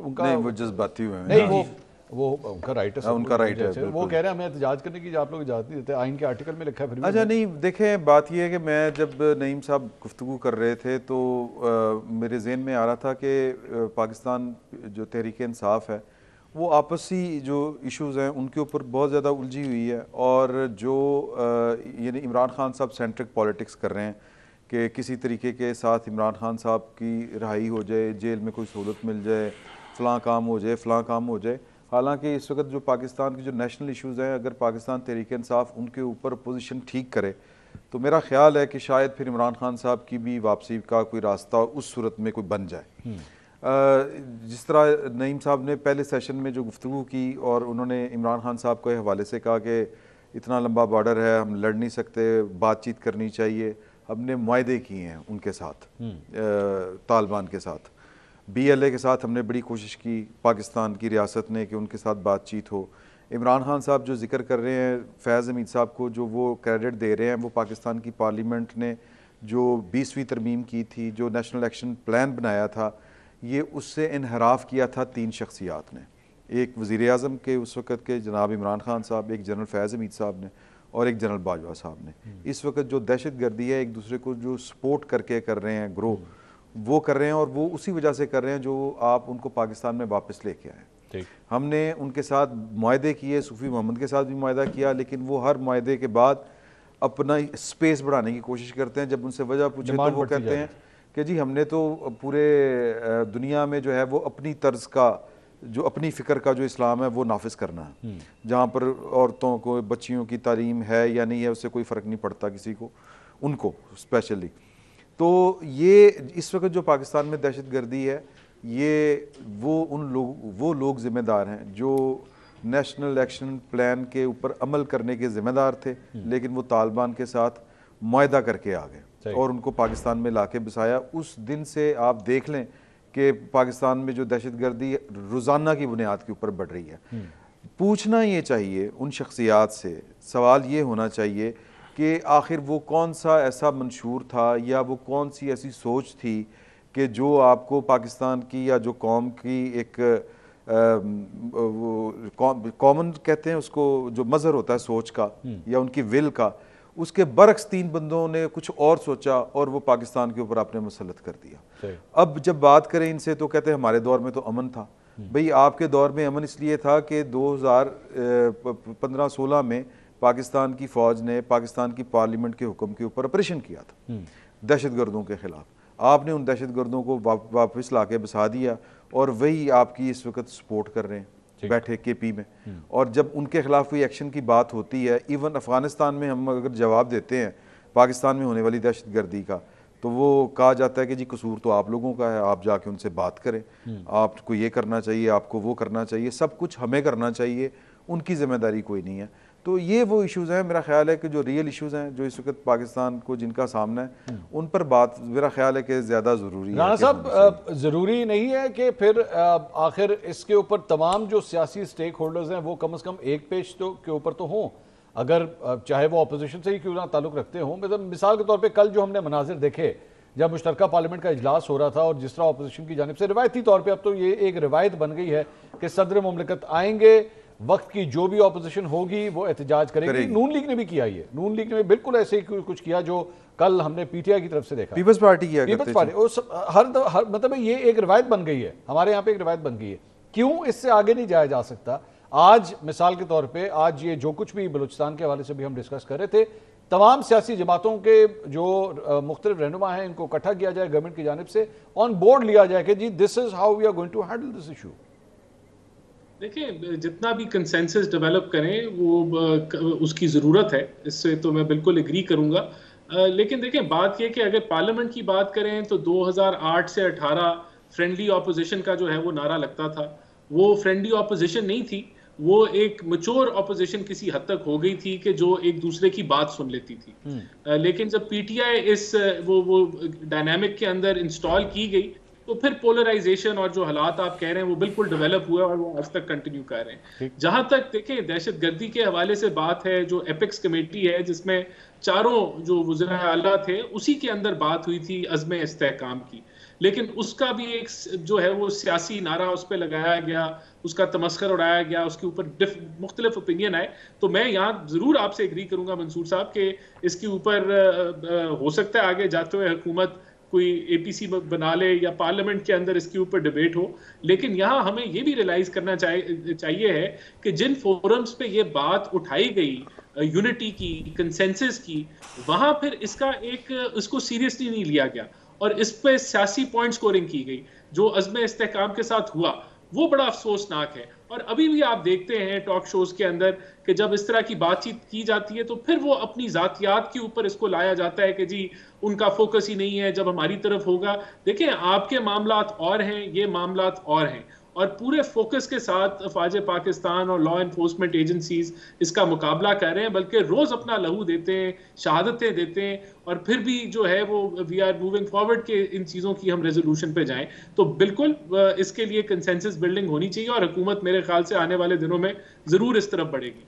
ان کا نہیں وہ جذباتی ہوئے ہیں. نہیں وہ ان کا رائٹ ہے, ان کا رائٹ ہے, وہ کہہ رہے ہیں ہمیں احتجاج کرنے کی آپ لوگ اجازت نہیں دیتے, آئین کے آرٹیکل میں لکھا ہے. پھر اچھا نہیں دیکھیں, بات یہ ہے کہ میں جب نعیم صاحب گفتگو کر رہے تھے تو میرے ذہن میں آ رہا تھا کہ پاکستان جو تحریک انصاف ہے وہ آپسی جو ایشوز ہیں ان کے اوپر بہت زیادہ الجھی ہوئی ہے, اور جو یعنی عمران خان صاحب سینٹرک پالیٹکس کر رہے ہیں کہ کسی طریقے کے ساتھ عمران خان صاحب کی رہائی ہو جائے, جیل میں کوئی سہولت مل جائے, فلاں کام ہو جائے, فلاں کام ہو جائے. حالانکہ اس وقت جو پاکستان کی جو نیشنل ایشوز ہیں, اگر پاکستان تحریک انصاف ان کے اوپر پوزیشن ٹھیک کرے تو میرا خیال ہے کہ شاید پھر عمران خان صاحب کی بھی واپسی کا کوئی راستہ اس صورت میں کوئی بن جائے. جس طرح نعیم صاحب نے پہلے سیشن میں جو گفتگو کی اور انہوں نے عمران خان صاحب کے حوالے سے کہا کہ اتنا لمبا بارڈر ہے, ہم لڑ نہیں سکتے, بات چیت کرنی چاہیے, ہم نے معاہدے کیے ہیں ان کے ساتھ, طالبان کے ساتھ, بی ایل اے کے ساتھ ہم نے بڑی کوشش کی پاکستان کی ریاست نے کہ ان کے ساتھ بات چیت ہو. عمران خان صاحب جو ذکر کر رہے ہیں فیض حمید صاحب کو, جو وہ کریڈٹ دے رہے ہیں, وہ پاکستان کی پارلیمنٹ نے جو 20ویں ترمیم کی تھی, جو نیشنل ایکشن پلان بنایا تھا, یہ اس سے انحراف کیا تھا 3 شخصیات نے. ایک وزیر اعظم کے اس وقت کے جناب عمران خان صاحب, ایک جنرل فیض حمید صاحب نے, اور ایک جنرل باجوہ صاحب نے. اس وقت جو دہشت گردی ہے ایک دوسرے کو جو سپورٹ کر کے کر رہے ہیں, گرو وہ کر رہے ہیں, اور وہ اسی وجہ سے کر رہے ہیں جو آپ ان کو پاکستان میں واپس لے کے آئے. ہم نے ان کے ساتھ معاہدے کیے, صوفی محمد کے ساتھ بھی معاہدہ کیا, لیکن وہ ہر معاہدے کے بعد اپنا اسپیس بڑھانے کی کوشش کرتے ہیں. جب ان سے وجہ پوچھے تو وہ کہتے ہیں کہ جی ہم نے تو پورے دنیا میں جو ہے وہ اپنی طرز کا, جو اپنی فکر کا جو اسلام ہے وہ نافذ کرنا ہے, جہاں پر عورتوں کو, بچیوں کی تعلیم ہے یا نہیں ہے اس سے کوئی فرق نہیں پڑتا کسی کو, ان کو اسپیشلی. تو یہ اس وقت جو پاکستان میں دہشت گردی ہے, یہ وہ لوگ ذمہ دار ہیں جو نیشنل ایکشن پلان کے اوپر عمل کرنے کے ذمہ دار تھے, لیکن وہ طالبان کے ساتھ معاہدہ کر کے آ گئے اور ان کو پاکستان میں لا کے بسایا. اس دن سے آپ دیکھ لیں کہ پاکستان میں جو دہشت گردی روزانہ کی بنیاد کے اوپر بڑھ رہی ہے. پوچھنا یہ چاہیے ان شخصیات سے, سوال یہ ہونا چاہیے کہ آخر وہ کون سا ایسا منشور تھا یا وہ کون سی ایسی سوچ تھی کہ جو آپ کو پاکستان کی یا جو قوم کی ایک کامن کہتے ہیں اس کو, جو مظہر ہوتا ہے سوچ کا یا ان کی ول کا, اس کے برعکس 3 بندوں نے کچھ اور سوچا اور وہ پاکستان کے اوپر آپ نے مسلط کر دیا. اب جب بات کریں ان سے تو کہتے ہیں ہمارے دور میں تو امن تھا. بھئی آپ کے دور میں امن اس لیے تھا کہ 2015-16 میں پاکستان کی فوج نے پاکستان کی پارلیمنٹ کے حکم کے اوپر آپریشن کیا تھا دہشت گردوں کے خلاف. آپ نے ان دہشت گردوں کو واپس لا کے بسا دیا اور وہی آپ کی اس وقت سپورٹ کر رہے ہیں بیٹھے کے پی میں. اور جب ان کے خلاف کوئی ایکشن کی بات ہوتی ہے, ایون افغانستان میں ہم اگر جواب دیتے ہیں پاکستان میں ہونے والی دہشت گردی کا, تو وہ کہا جاتا ہے کہ جی قصور تو آپ لوگوں کا ہے, آپ جا کے ان سے بات کریں, آپ کو یہ کرنا چاہیے, آپ کو وہ کرنا چاہیے, سب کچھ ہمیں کرنا چاہیے, ان کی ذمہ داری کوئی نہیں ہے. تو یہ وہ ایشوز ہیں, میرا خیال ہے کہ جو ریئل ایشوز ہیں جو اس وقت پاکستان کو جن کا سامنا ہے, ان پر بات میرا خیال ہے کہ زیادہ ضروری ہے. رانا صاحب ضروری نہیں ہے کہ پھر آخر اس کے اوپر تمام جو سیاسی سٹیک ہولڈرز ہیں وہ کم از کم ایک پیج کے اوپر تو ہوں, اگر چاہے وہ اپوزیشن سے ہی کیوں نہ تعلق رکھتے ہوں. مثال کے طور پہ کل جو ہم نے مناظر دیکھے جب مشترکہ پارلیمنٹ کا اجلاس ہو رہا تھا, اور جس طرح اپوزیشن کی جانب سے روایتی طور پہ, اب تو یہ ایک روایت بن گئی ہے کہ صدر مملکت آئیں گے, وقت کی جو بھی اپوزیشن ہوگی وہ احتجاج کرے گی. نون لیگ نے بھی کیا, یہ نون لیگ نے بالکل ایسے ہی کچھ کیا جو کل ہم نے پی ٹی آئی کی طرف سے دیکھا. پیپلز پارٹی کیا پیپلز پارٹی ہر مطلب یہ ایک روایت بن گئی ہے, ہمارے یہاں پہ ایک روایت بن گئی ہے. کیوں اس سے آگے نہیں جایا جا سکتا؟ آج مثال کے طور پہ آج یہ جو کچھ بھی بلوچستان کے حوالے سے بھی ہم ڈسکس کر رہے تھے, تمام سیاسی جماعتوں کے جو مختلف رہنما ہیں ان کو اکٹھا کیا جائے, گورنمنٹ کی جانب سے آن بورڈ لیا جائے کہ جی this is how we are going to handle this issue. دیکھیں جتنا بھی کنسنسس ڈیولپ کریں وہ اس کی ضرورت ہے, اس سے تو میں بالکل ایگری کروں گا. لیکن دیکھیں بات یہ کہ اگر پارلیمنٹ کی بات کریں تو 2008 سے 18 فرینڈلی اپوزیشن کا جو ہے وہ نعرہ لگتا تھا. وہ فرینڈلی اپوزیشن نہیں تھی, وہ ایک میچور اپوزیشن کسی حد تک ہو گئی تھی کہ جو ایک دوسرے کی بات سن لیتی تھی. لیکن جب پی ٹی آئی اس وہ ڈائنامک کے اندر انسٹال کی گئی تو پھر پولرائزیشن اور جو حالات آپ کہہ رہے ہیں وہ بالکل ڈیولپ ہوا اور وہ آج تک کنٹینیو کر رہے ہیں. جہاں تک دیکھیں دہشت گردی کے حوالے سے بات ہے, جو ایپکس کمیٹی ہے جس میں چاروں جو وزراء اعلیٰ تھے, اسی کے اندر بات ہوئی تھی عزم استحکام کی. لیکن اس کا بھی ایک جو ہے وہ سیاسی نعرہ اس پہ لگایا گیا, اس کا تمسخر اڑایا گیا, اس کے اوپر مختلف اوپینین آئے. تو میں یہاں ضرور آپ سے ایگری کروں گا منصور صاحب کہ اس کے اوپر ہو سکتا ہے آگے جاتے ہوئے حکومت کوئی اے پی سی بنا لے یا پارلیمنٹ کے اندر اس کے اوپر ڈیبیٹ ہو. لیکن یہاں ہمیں یہ بھی ریلائز کرنا چاہیے ہے کہ جن فورمز پہ یہ بات اٹھائی گئی یونٹی کی, کنسنسس کی, وہاں پھر اس کو سیریسلی نہیں لیا گیا اور اس پہ سیاسی پوائنٹ سکورنگ کی گئی. جو عزم استحکام کے ساتھ ہوا وہ بڑا افسوسناک ہے. اور ابھی بھی آپ دیکھتے ہیں ٹاک شوز کے اندر کہ جب اس طرح کی بات چیت کی جاتی ہے تو پھر وہ اپنی ذاتیات کے اوپر اس کو لایا جاتا ہے کہ جی ان کا فوکس ہی نہیں ہے, جب ہماری طرف ہوگا. دیکھیں آپ کے معاملات اور ہیں, یہ معاملات اور ہیں, اور پورے فوکس کے ساتھ افواج پاکستان اور لا انفورسمنٹ ایجنسیز اس کا مقابلہ کر رہے ہیں, بلکہ روز اپنا لہو دیتے ہیں, شہادتیں دیتے ہیں, اور پھر بھی جو ہے وہ وی آر موونگ فارورڈ کہ ان چیزوں کی ہم ریزولوشن پہ جائیں. تو بالکل اس کے لیے کنسنسس بلڈنگ ہونی چاہیے اور حکومت میرے خیال سے آنے والے دنوں میں ضرور اس طرف بڑھے گی.